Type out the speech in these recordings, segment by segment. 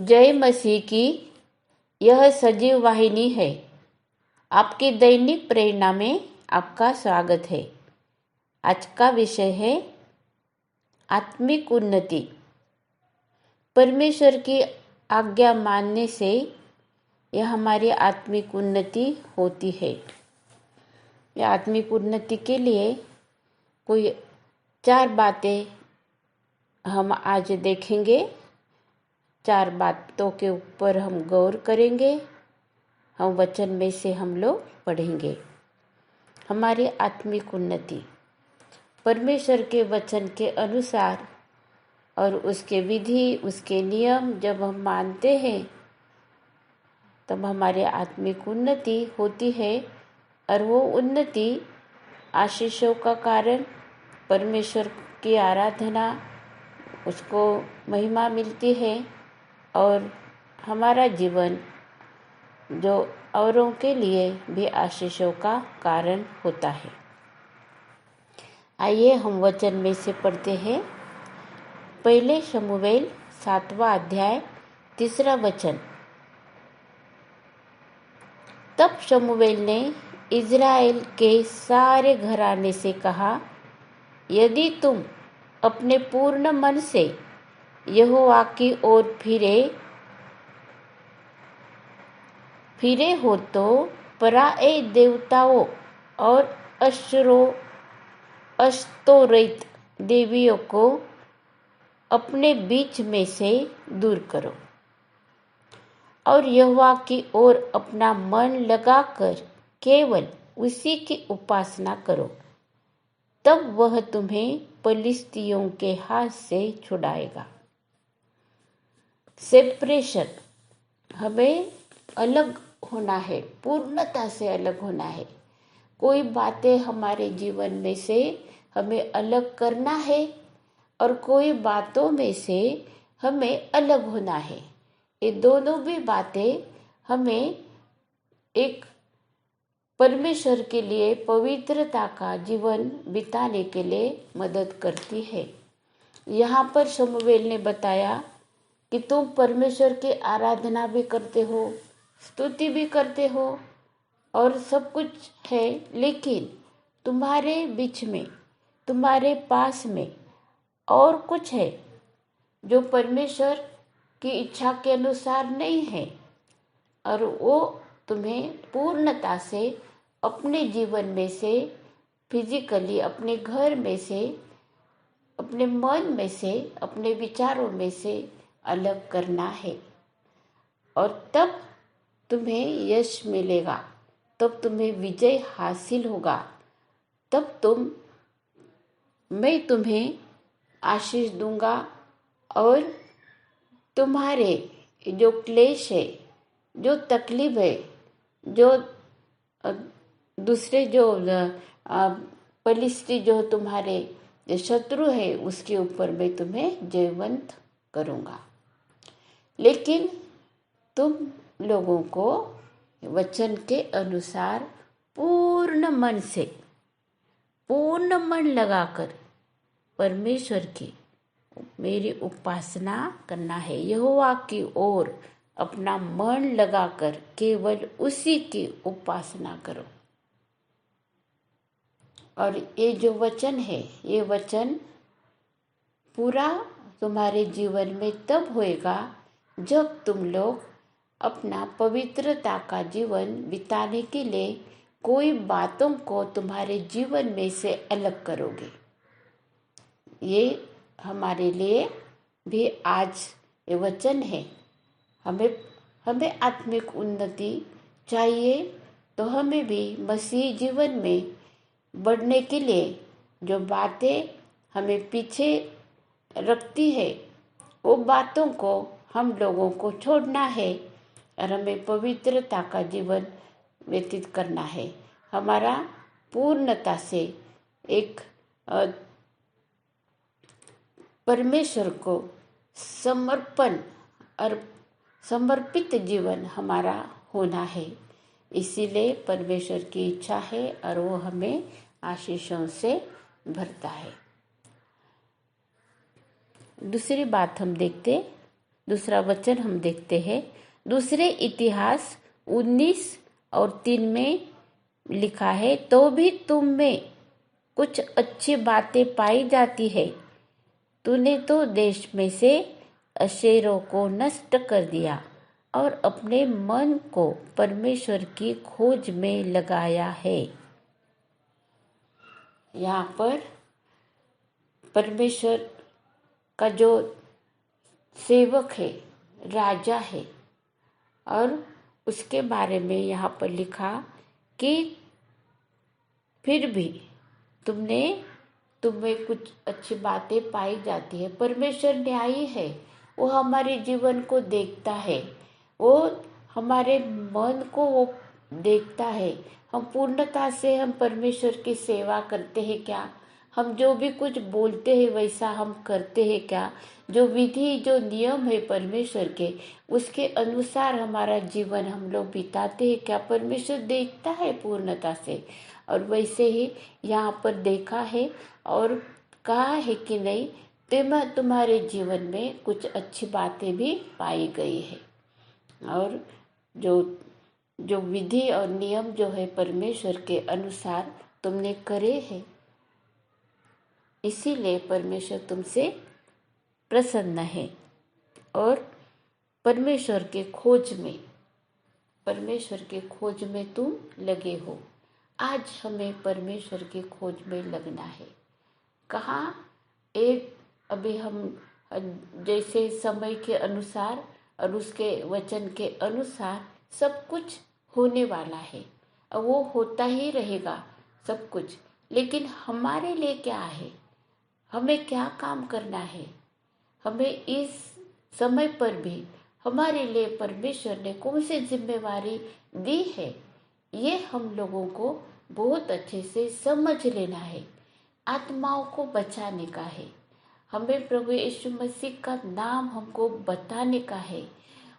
जय मसीह की यह सजीव वाहिनी है। आपकी दैनिक प्रेरणा में आपका स्वागत है। आज का विषय है आत्मिक उन्नति। परमेश्वर की आज्ञा मानने से यह हमारी आत्मिक उन्नति होती है। यह आत्मिक उन्नति के लिए कोई 4 बातें हम आज देखेंगे। 4 बातों के ऊपर हम गौर करेंगे। हम वचन में से हम लोग पढ़ेंगे। हमारी आत्मिक उन्नति परमेश्वर के वचन के अनुसार और उसके विधि, उसके नियम जब हम मानते हैं तब हमारी आत्मिक उन्नति होती है। और वो उन्नति आशीषों का कारण, परमेश्वर की आराधना, उसको महिमा मिलती है और हमारा जीवन जो औरों के लिए भी आशीषों का कारण होता है। आइए हम वचन में से पढ़ते हैं। पहले शमूएल 7वां अध्याय 3 वचन। तब शमूएल ने इज़राइल के सारे घराने से कहा, यदि तुम अपने पूर्ण मन से यहोवा की ओर फिरे हो तो पराए देवताओं और अस्तोरेत देवियों को अपने बीच में से दूर करो और यहोवा की ओर अपना मन लगाकर केवल उसी की उपासना करो, तब वह तुम्हें पलिश्तियों के हाथ से छुड़ाएगा। सेपरेशन, हमें अलग होना है, पूर्णता से अलग होना है। कोई बातें हमारे जीवन में से हमें अलग करना है और कोई बातों में से हमें अलग होना है। ये दोनों भी बातें हमें एक परमेश्वर के लिए पवित्रता का जीवन बिताने के लिए मदद करती है। यहाँ पर शमूएल ने बताया कि तुम परमेश्वर की आराधना भी करते हो, स्तुति भी करते हो और सब कुछ है, लेकिन तुम्हारे बीच में, तुम्हारे पास में और कुछ है जो परमेश्वर की इच्छा के अनुसार नहीं है और वो तुम्हें पूर्णता से अपने जीवन में से, फिजिकली अपने घर में से, अपने मन में से, अपने विचारों में से अलग करना है। और तब तुम्हें यश मिलेगा, तब तुम्हें विजय हासिल होगा, तब मैं तुम्हें आशीष दूंगा और तुम्हारे जो क्लेश है, जो तकलीफ है, जो दूसरे जो पलिश्ती जो तुम्हारे शत्रु है, उसके ऊपर मैं तुम्हें जयवंत करूंगा। लेकिन तुम लोगों को वचन के अनुसार पूर्ण मन से, पूर्ण मन लगाकर परमेश्वर की मेरी उपासना करना है। यहोवा की ओर अपना मन लगाकर केवल उसी की उपासना करो। और ये जो वचन है, ये वचन पूरा तुम्हारे जीवन में तब होएगा जब तुम लोग अपना पवित्रता का जीवन बिताने के लिए कोई बातों को तुम्हारे जीवन में से अलग करोगे। ये हमारे लिए भी आज ये वचन है। हमें आत्मिक उन्नति चाहिए तो हमें भी मसीह जीवन में बढ़ने के लिए जो बातें हमें पीछे रखती है, वो बातों को हम लोगों को छोड़ना है और हमें पवित्रता का जीवन व्यतीत करना है। हमारा पूर्णता से एक परमेश्वर को समर्पण और समर्पित जीवन हमारा होना है। इसीलिए परमेश्वर की इच्छा है और वो हमें आशीषों से भरता है। दूसरी बात हम देखते, दूसरा वचन हम देखते हैं। दूसरे इतिहास 19:3 में लिखा है, तो भी तुम में कुछ अच्छी बातें पाई जाती है। तूने तो देश में से अशेरों को नष्ट कर दिया और अपने मन को परमेश्वर की खोज में लगाया है। यहाँ पर परमेश्वर का जो सेवक है, राजा है, और उसके बारे में यहाँ पर लिखा कि फिर भी तुम्हें कुछ अच्छी बातें पाई जाती है। परमेश्वर न्यायी है, वो हमारे जीवन को देखता है, वो हमारे मन को वो देखता है। हम पूर्णता से हम परमेश्वर की सेवा करते हैं क्या? हम जो भी कुछ बोलते हैं वैसा हम करते हैं क्या? जो विधि जो नियम है परमेश्वर के, उसके अनुसार हमारा जीवन हम लोग बिताते हैं क्या? परमेश्वर देखता है पूर्णता से। और वैसे ही यहाँ पर देखा है और कहा है कि नहीं, तुम्हारे जीवन में कुछ अच्छी बातें भी पाई गई है। और जो जो विधि और नियम जो है परमेश्वर के अनुसार तुमने करे हैं, इसीलिए परमेश्वर तुमसे प्रसन्न है और परमेश्वर के खोज में तुम लगे हो। आज हमें परमेश्वर की खोज में लगना है। कहाँ एक अभी हम जैसे समय के अनुसार और उसके वचन के अनुसार सब कुछ होने वाला है और वो होता ही रहेगा सब कुछ। लेकिन हमारे लिए क्या है? हमें क्या काम करना है? हमें इस समय पर भी हमारे लिए परमेश्वर ने कौन सी जिम्मेवारी दी है, ये हम लोगों को बहुत अच्छे से समझ लेना है। आत्माओं को बचाने का है, हमें प्रभु यीशु मसीह का नाम हमको बताने का है।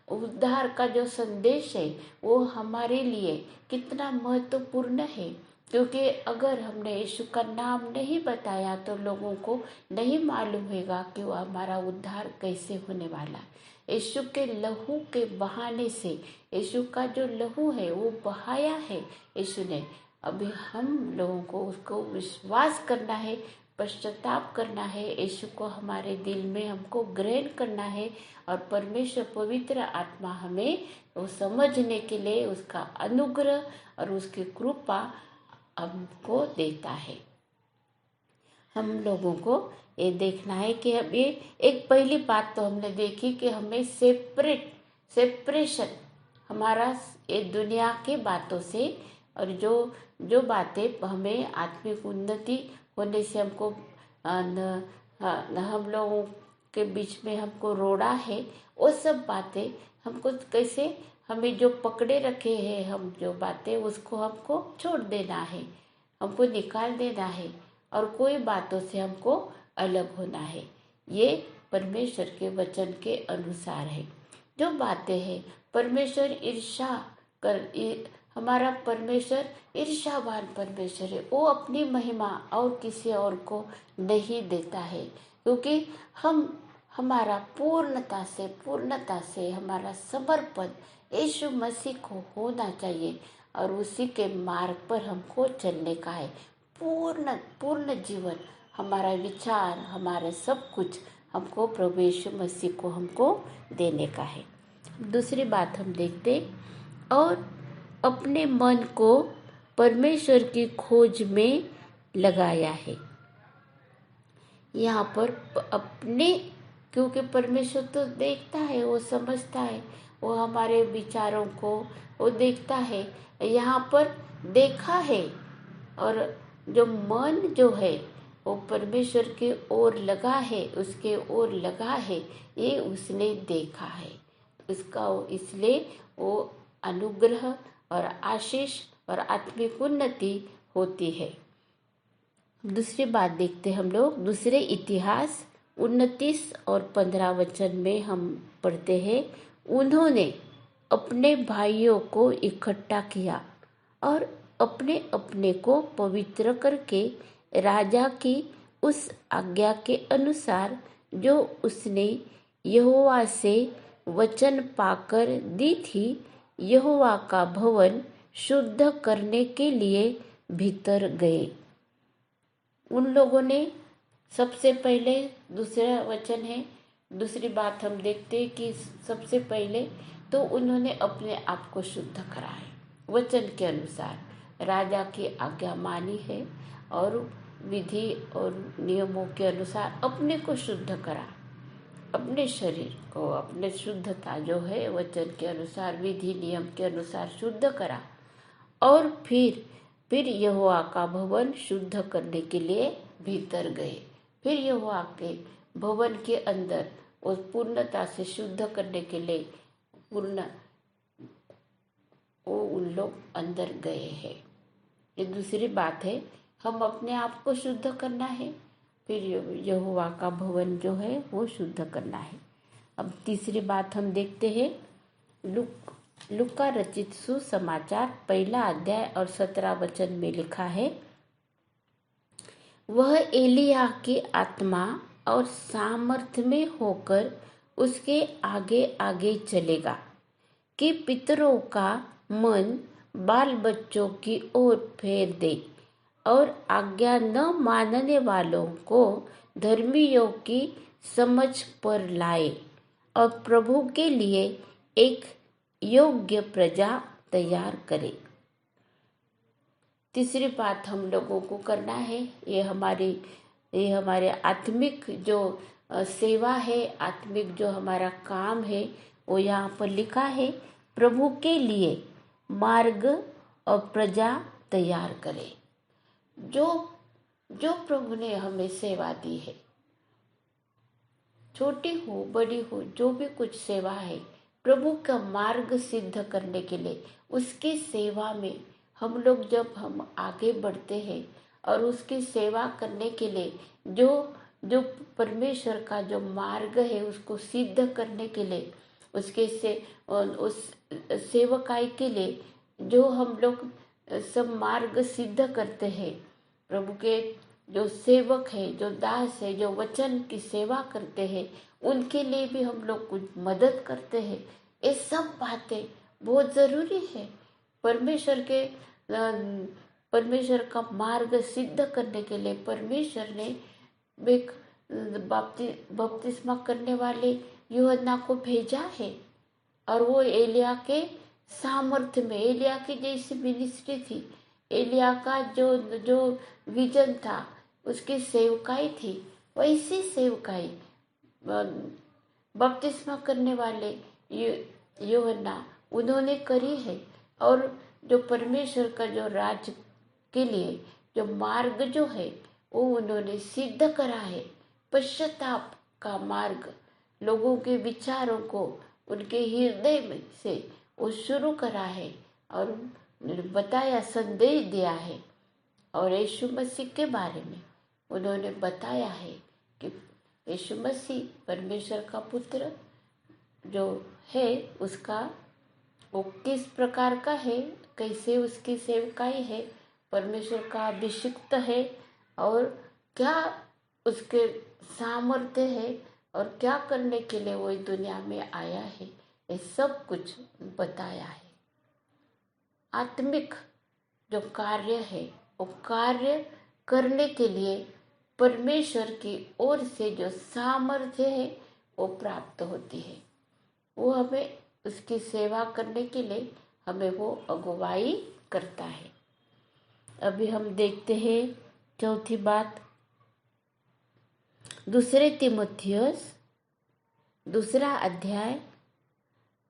उद्धार का जो संदेश है वो हमारे लिए कितना महत्वपूर्ण है, क्योंकि अगर हमने यीशु का नाम नहीं बताया तो लोगों को नहीं मालूम होगा कि वो हमारा उद्धार कैसे होने वाला है। यीशु के लहू के बहाने से, यीशु का जो लहू है वो बहाया है यीशु ने। अभी हम लोगों को उसको विश्वास करना है, पश्चाताप करना है, यीशु को हमारे दिल में हमको ग्रहण करना है। और परमेश्वर पवित्र आत्मा हमें वो समझने के लिए उसका अनुग्रह और उसकी कृपा हमको देता है। हम लोगों को ये देखना है कि अब ये एक पहली बात तो हमने देखी कि हमें सेपरेशन हमारा ये दुनिया के बातों से, और जो बातें हमें आत्मिक उन्नति होने से हमको हम लोगों के बीच में हमको रोड़ा है, वो सब बातें हमको कैसे, हमें जो पकड़े रखे हैं हम जो बातें, उसको हमको छोड़ देना है, हमको निकाल देना है और कोई बातों से हमको अलग होना है। ये परमेश्वर के वचन के अनुसार है। जो बातें हैं परमेश्वर हमारा परमेश्वर ईर्ष्यावान परमेश्वर है। वो अपनी महिमा और किसी और को नहीं देता है, क्योंकि हमारा पूर्णता से हमारा समर्पण यीशु मसीह को होना चाहिए और उसी के मार्ग पर हमको चलने का है। पूर्ण जीवन, हमारा विचार, हमारा सब कुछ हमको प्रभु यीशु मसीह को हमको देने का है। दूसरी बात हम देखते, और अपने मन को परमेश्वर की खोज में लगाया है। यहाँ पर अपने, क्योंकि परमेश्वर तो देखता है, वो समझता है, वो हमारे विचारों को वो देखता है। यहाँ पर देखा है, और जो मन जो है वो परमेश्वर के ओर लगा है, उसके ओर लगा है, ये उसने देखा है। उसका इसलिए वो अनुग्रह और आशीष और आत्मिक उन्नति होती है। दूसरी बात देखते हम लोग, दूसरे इतिहास 29 और 15 वचन में हम पढ़ते हैं, उन्होंने अपने भाइयों को इकट्ठा किया और अपने अपने को पवित्र करके राजा की उस आज्ञा के अनुसार जो उसने यहोवा से वचन पाकर दी थी, यहोवा का भवन शुद्ध करने के लिए भीतर गए। उन लोगों ने सबसे पहले, दूसरा वचन है, दूसरी बात हम देखते हैं कि सबसे पहले तो उन्होंने अपने आप को शुद्ध करा है, वचन के अनुसार राजा की आज्ञा मानी है और विधि और नियमों के अनुसार अपने को शुद्ध करा, अपने शरीर को, अपने शुद्धता जो है वचन के अनुसार, विधि नियम के अनुसार शुद्ध करा और फिर यहोवा का भवन शुद्ध करने के लिए भीतर गए। फिर यहोवा के भवन के अंदर उस पूर्णता से शुद्ध करने के लिए वो उन लोग अंदर गए हैं। ये दूसरी बात है, हम अपने आप को शुद्ध करना है, फिर यहोवा का भवन जो है वो शुद्ध करना है। अब तीसरी बात हम देखते हैं, लूका रचित सुसमाचार 1 अध्याय और 17 वचन में लिखा है, वह एलिया की आत्मा और सामर्थ में होकर उसके आगे आगे चलेगा कि पितरों का मन बाल बच्चों की ओर फेर दे और आज्ञा न मानने वालों को धर्मियों की समझ पर लाए और प्रभु के लिए एक योग्य प्रजा तैयार करे। तीसरी बात हम लोगों को करना है, ये हमारे आत्मिक जो सेवा है, आत्मिक जो हमारा काम है वो यहाँ पर लिखा है, प्रभु के लिए मार्ग और प्रजा तैयार करे। जो प्रभु ने हमें सेवा दी है, छोटी हो बड़ी हो, जो भी कुछ सेवा है, प्रभु का मार्ग सिद्ध करने के लिए, उसकी सेवा में हम लोग जब हम आगे बढ़ते हैं और उसकी सेवा करने के लिए जो परमेश्वर का जो मार्ग है उसको सिद्ध करने के लिए, उस सेवकाई के लिए जो हम लोग सब मार्ग सिद्ध करते हैं, प्रभु के जो सेवक है, जो दास है, जो वचन की सेवा करते हैं, उनके लिए भी हम लोग कुछ मदद करते हैं। ये सब बातें बहुत जरूरी है। परमेश्वर का मार्ग सिद्ध करने के लिए परमेश्वर ने एक बपतिस्मा करने वाले यूहन्ना को भेजा है और वो एलिया के सामर्थ्य में, एलिया की जैसी मिनिस्ट्री थी, एलिया का जो विजन था, उसकी सेवकाई थी, वैसी सेवकाई बपतिस्मा करने वाले यूहन्ना उन्होंने करी है। और जो परमेश्वर का जो राज के लिए जो मार्ग जो है वो उन्होंने सिद्ध करा है। पश्चाताप का मार्ग, लोगों के विचारों को उनके हृदय में से वो शुरू करा है और बताया, संदेश दिया है। और यीशु मसीह के बारे में उन्होंने बताया है कि यीशु मसीह परमेश्वर का पुत्र जो है, उसका वो किस प्रकार का है, कैसे उसकी सेवकाई है, परमेश्वर का अभिषिक्त है और क्या उसके सामर्थ्य है और क्या करने के लिए वो दुनिया में आया है, ये सब कुछ बताया है। आत्मिक जो कार्य है वो कार्य करने के लिए परमेश्वर की ओर से जो सामर्थ्य है वो प्राप्त होती है। वो हमें उसकी सेवा करने के लिए हमें वो अगुवाई करता है। अभी हम देखते हैं चौथी बात, 2 तीमुथियुस 2 अध्याय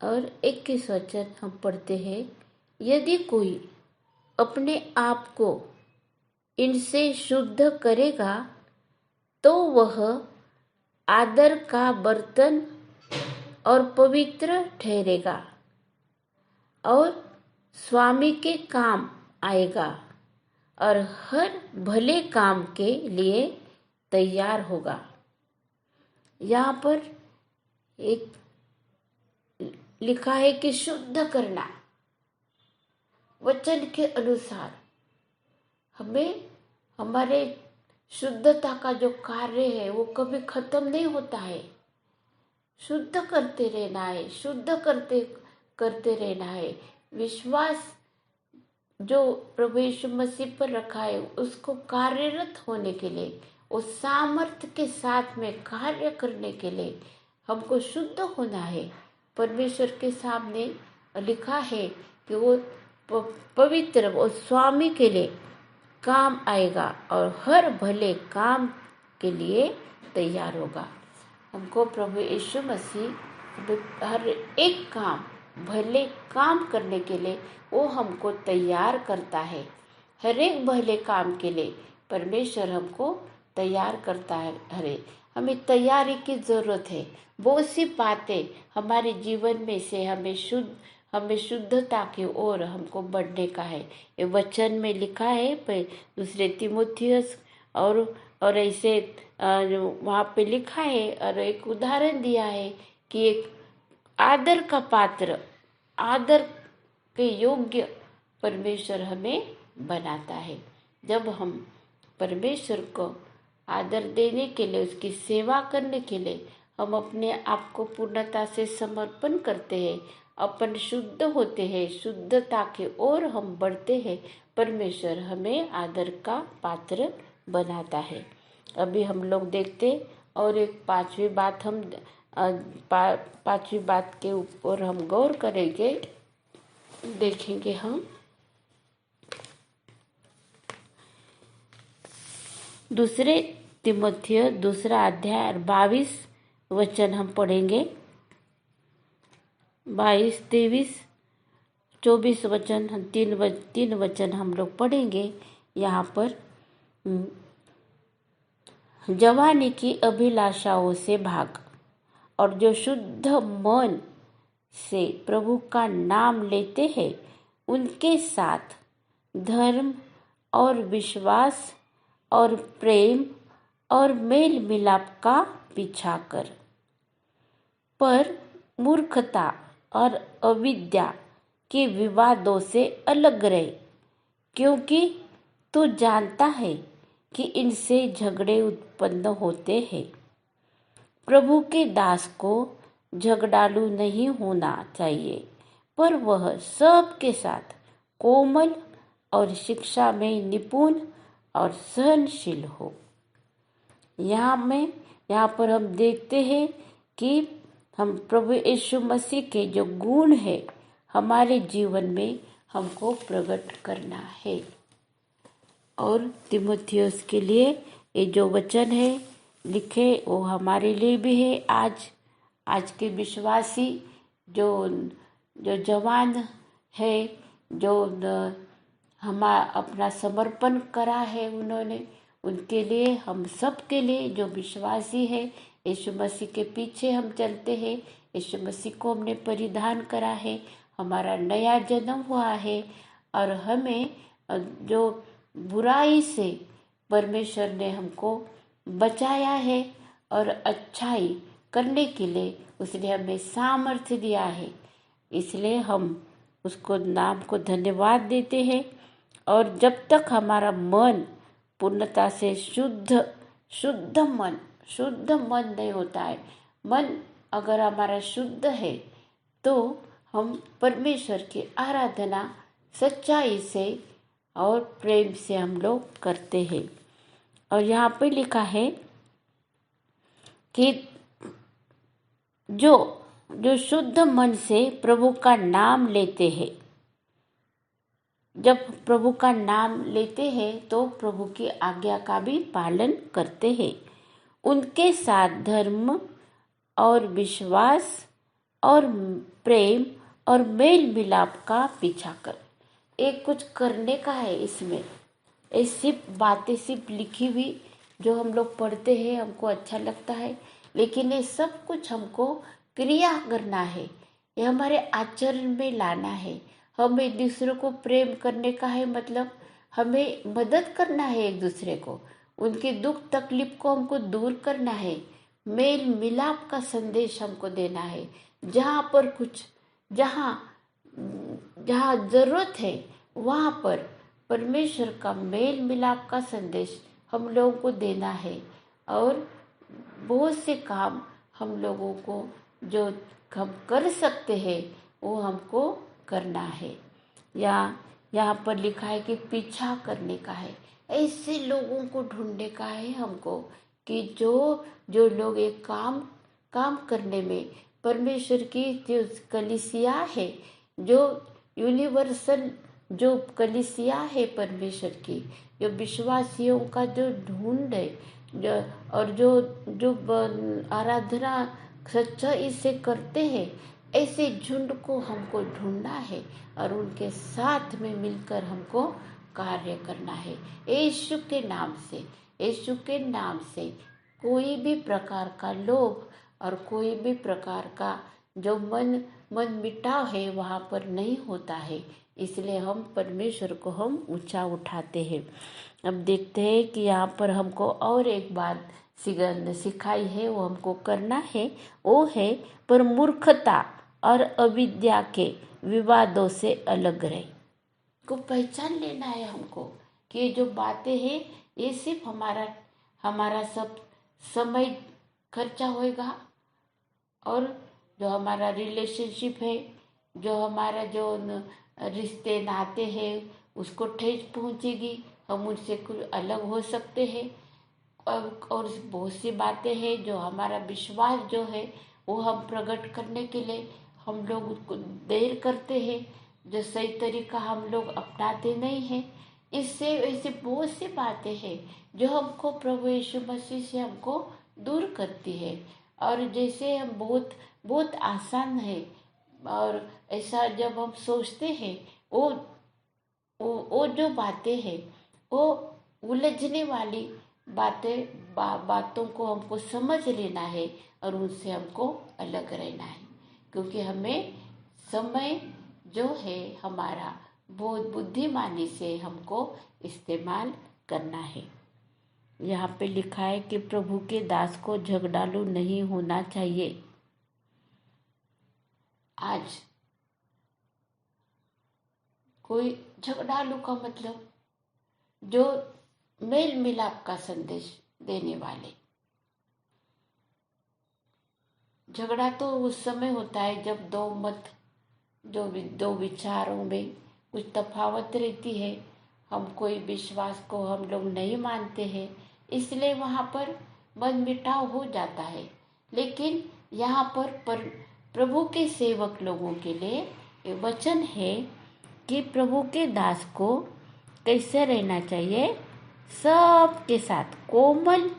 और 21 वचन हम पढ़ते हैं, यदि कोई अपने आप को इनसे शुद्ध करेगा तो वह आदर का बर्तन और पवित्र ठहरेगा और स्वामी के काम आएगा और हर भले काम के लिए तैयार होगा। यहाँ पर एक लिखा है कि शुद्ध करना, वचन के अनुसार हमें हमारे शुद्धता का जो कार्य है वो कभी खत्म नहीं होता है। शुद्ध करते रहना है, शुद्ध करते करते रहना है। विश्वास जो प्रभु यीशु मसीह पर रखा है उसको कार्यरत होने के लिए, उस सामर्थ्य के साथ में कार्य करने के लिए हमको शुद्ध होना है। परमेश्वर के सामने लिखा है कि वो पवित्र और स्वामी के लिए काम आएगा और हर भले काम के लिए तैयार होगा। हमको प्रभु यीशु मसीह हर एक काम, भले काम करने के लिए वो हमको तैयार करता है। हर एक भले काम के लिए परमेश्वर हमको तैयार करता है। हमें तैयारी की जरूरत है। बहुत सी बातें हमारे जीवन में से हमें शुद्धता की ओर हमको बढ़ने का है। ये वचन में लिखा है दूसरे तीमुथियुस और ऐसे वहाँ पे लिखा है और एक उदाहरण दिया है कि एक आदर का पात्र, आदर के योग्य परमेश्वर हमें बनाता है। जब हम परमेश्वर को आदर देने के लिए, उसकी सेवा करने के लिए हम अपने आप को पूर्णता से समर्पण करते हैं, अपन शुद्ध होते हैं, शुद्धता की ओर हम बढ़ते हैं, परमेश्वर हमें आदर का पात्र बनाता है। अभी हम लोग देखते और एक पांचवी बात के ऊपर हम गौर करेंगे, देखेंगे हम दूसरे तीमुथियुस दूसरा अध्याय 22 वचन हम पढ़ेंगे। 22, 23, 24 वचन हम तीन वचन हम लोग पढ़ेंगे। यहाँ पर जवानी की अभिलाषाओं से भाग, और जो शुद्ध मन से प्रभु का नाम लेते हैं उनके साथ धर्म और विश्वास और प्रेम और मेल मिलाप का पीछा कर। पर मूर्खता और अविद्या के विवादों से अलग रहे, क्योंकि तू जानता है कि इनसे झगड़े उत्पन्न होते हैं। प्रभु के दास को झगड़ालू नहीं होना चाहिए, पर वह सबके साथ कोमल और शिक्षा में निपुण और सहनशील हो। यहाँ पर हम देखते हैं कि हम प्रभु यीशु मसीह के जो गुण है हमारे जीवन में हमको प्रकट करना है। और तीमुथियुस के लिए ये जो वचन है लिखे वो हमारे लिए भी है। आज के विश्वासी जो जवान है, जो अपना समर्पण करा है उन्होंने, उनके लिए, हम सब के लिए जो विश्वासी है, यीशु मसीह के पीछे हम चलते हैं, यीशु मसीह को हमने परिधान करा है, हमारा नया जन्म हुआ है और हमें जो बुराई से परमेश्वर ने हमको बचाया है और अच्छाई करने के लिए उसने हमें सामर्थ्य दिया है। इसलिए हम उसको नाम को धन्यवाद देते हैं। और जब तक हमारा मन पूर्णता से शुद्ध मन नहीं होता है, मन अगर हमारा शुद्ध है तो हम परमेश्वर की आराधना सच्चाई से और प्रेम से हम लोग करते हैं। और यहाँ पे लिखा है कि जो शुद्ध मन से प्रभु का नाम लेते हैं, जब प्रभु का नाम लेते हैं तो प्रभु की आज्ञा का भी पालन करते हैं, उनके साथ धर्म और विश्वास और प्रेम और मेल मिलाप का पीछा कर। एक कुछ करने का है इसमें, ऐसी बातें सिर्फ लिखी हुई जो हम लोग पढ़ते हैं हमको अच्छा लगता है, लेकिन ये सब कुछ हमको क्रिया करना है, ये हमारे आचरण में लाना है। हमें दूसरों को प्रेम करने का है, मतलब हमें मदद करना है एक दूसरे को, उनके दुख तकलीफ को हमको दूर करना है, मेल मिलाप का संदेश हमको देना है। जहाँ जरूरत है वहाँ पर परमेश्वर का मेल मिलाप का संदेश हम लोगों को देना है। और बहुत से काम हम लोगों को जो हम कर सकते हैं वो हमको करना है। यहाँ पर लिखा है कि पीछा करने का है, ऐसे लोगों को ढूंढने का है हमको कि जो जो लोग एक काम करने में परमेश्वर की जो कलीसिया है, जो यूनिवर्सल जो कलीसिया है परमेश्वर की, जो विश्वासियों का जो ढूंढ है, और जो जो आराधना सच्चाई से करते हैं, ऐसे झुंड को हमको ढूंढना है और उनके साथ में मिलकर हमको कार्य करना है। यीशु के नाम से, यीशु के नाम से कोई भी प्रकार का लोभ और कोई भी प्रकार का जो मन मिटाव है वहाँ पर नहीं होता है। इसलिए हम परमेश्वर को हम ऊंचा उठाते हैं। अब देखते हैं कि यहाँ पर हमको और एक बात सिखाई है, वो हमको करना है, वो है पर मूर्खता और अविद्या के विवादों से अलग रहे। को पहचान लेना है हमको कि ये जो बातें हैं ये सिर्फ हमारा सब समय खर्चा होएगा, और जो हमारा रिलेशनशिप है, जो हमारा जो रिश्ते नाते हैं उसको ठेस पहुंचेगी, हम उनसे कुछ अलग हो सकते हैं। और बहुत सी बातें हैं जो हमारा विश्वास जो है वो हम प्रकट करने के लिए हम लोग उसको देर करते हैं, जो सही तरीका हम लोग अपनाते नहीं हैं। इससे ऐसे बहुत सी बातें हैं जो हमको प्रभु यीशु मसीह से हमको दूर करती है। और जैसे हम बहुत बहुत आसान है, और ऐसा जब हम सोचते हैं वो जो बातें हैं वो उलझने वाली बातों को हमको समझ लेना है और उनसे हमको अलग रहना है, क्योंकि हमें समय जो है हमारा बहुत बुद्धिमानी से हमको इस्तेमाल करना है। यहाँ पे लिखा है कि प्रभु के दास को झगड़ालू नहीं होना चाहिए। आज कोई झगड़ालू का मतलब जो मेल मिलाप का संदेश देने वाले। झगड़ा तो उस समय होता है जब दो विचारों में कुछ तफावत रहती है, हम कोई विश्वास को हम लोग नहीं मानते हैं, इसलिए वहाँ पर मनमुटाव हो जाता है। लेकिन यहाँ पर प्रभु के सेवक लोगों के लिए वचन है कि प्रभु के दास को कैसे रहना चाहिए, सबके साथ कोमल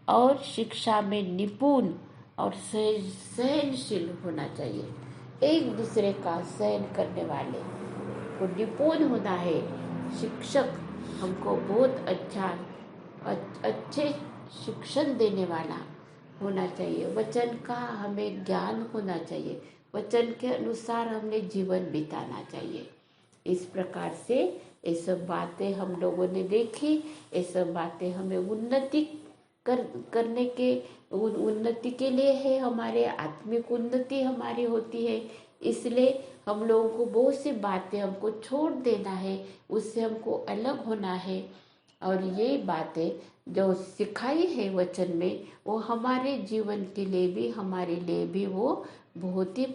और शिक्षा में निपुण और सहनशील होना चाहिए। एक दूसरे का सहन करने वाले को निपुण होना है। शिक्षक हमको बहुत अच्छे शिक्षण देने वाला होना चाहिए। वचन का हमें ज्ञान होना चाहिए, वचन के अनुसार हमने जीवन बिताना चाहिए। इस प्रकार से ये सब बातें हम लोगों ने देखी, ये सब बातें हमें उन्नति के लिए है, हमारे आत्मिक उन्नति हमारी होती है। इसलिए हम लोगों को बहुत सी बातें हमको छोड़ देना है, उससे हमको अलग होना है। और ये बातें जो सिखाई है वचन में वो हमारे जीवन के लिए भी, हमारे लिए भी वो बहुत ही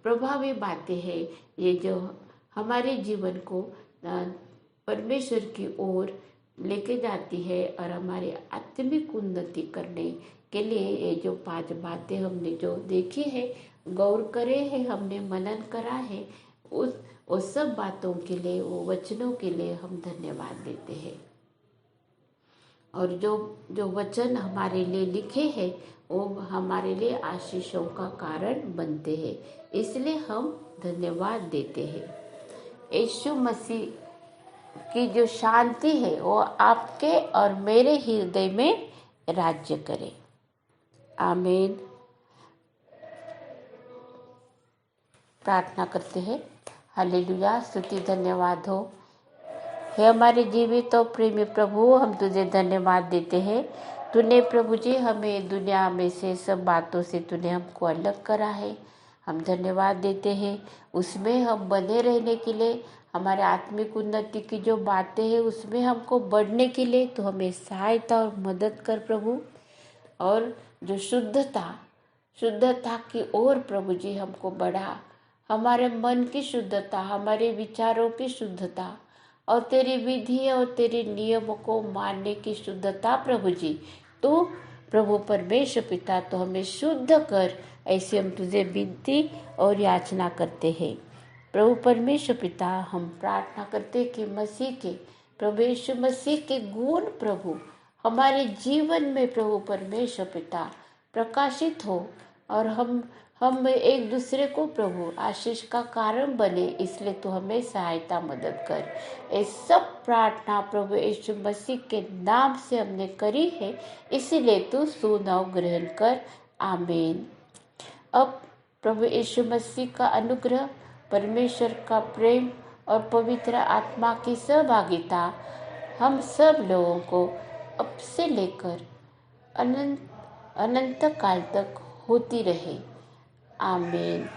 प्रभावी बातें हैं। ये जो हमारे जीवन को परमेश्वर की ओर लेके जाती है और हमारे आत्मिक उन्नति करने के लिए ये जो 5 बातें हमने जो देखी है, गौर करे हैं, हमने मनन करा है, उस सब बातों के लिए, वो वचनों के लिए हम धन्यवाद देते हैं। और जो वचन हमारे लिए लिखे हैं वो हमारे लिए आशीषों का कारण बनते हैं, इसलिए हम धन्यवाद देते हैं। यीशु मसीह की जो शांति है वो आपके और मेरे हृदय में राज्य करे। आमीन। प्रार्थना करते हैं। हालेलुया, स्तुति धन्यवाद हो। हे हमारे जीवित और प्रेमी प्रभु, हम तुझे धन्यवाद देते हैं। तूने प्रभु जी हमें दुनिया में से सब बातों से तूने हमको अलग करा है। हम धन्यवाद देते हैं। उसमें हम बने रहने के लिए, हमारे आत्मिक उन्नति की जो बातें हैं उसमें हमको बढ़ने के लिए तो हमें सहायता और मदद कर प्रभु। और जो शुद्धता की ओर प्रभु जी हमको बढ़ा, हमारे मन की शुद्धता, हमारे विचारों की शुद्धता और तेरी विधि और तेरे नियमों को मानने की शुद्धता प्रभु जी। तो प्रभु परमेश्वर पिता तो हमें शुद्ध कर, ऐसे हम तुझे विनती और याचना करते हैं। प्रभु परमेश्वर पिता हम प्रार्थना करते कि प्रभु यीशु मसीह के गुण प्रभु हमारे जीवन में प्रभु परमेश्वर पिता प्रकाशित हो और हम एक दूसरे को प्रभु आशीष का कारण बने, इसलिए तू हमें सहायता मदद कर। ये सब प्रार्थना प्रभु यीशु मसीह के नाम से हमने करी है, इसीलिए तू सुनाव ग्रहण कर। आमीन। अब प्रभु यीशु मसीह का अनुग्रह, परमेश्वर का प्रेम और पवित्र आत्मा की सहभागिता हम सब लोगों को अब से लेकर अनंत काल तक होती रहे। आमीन।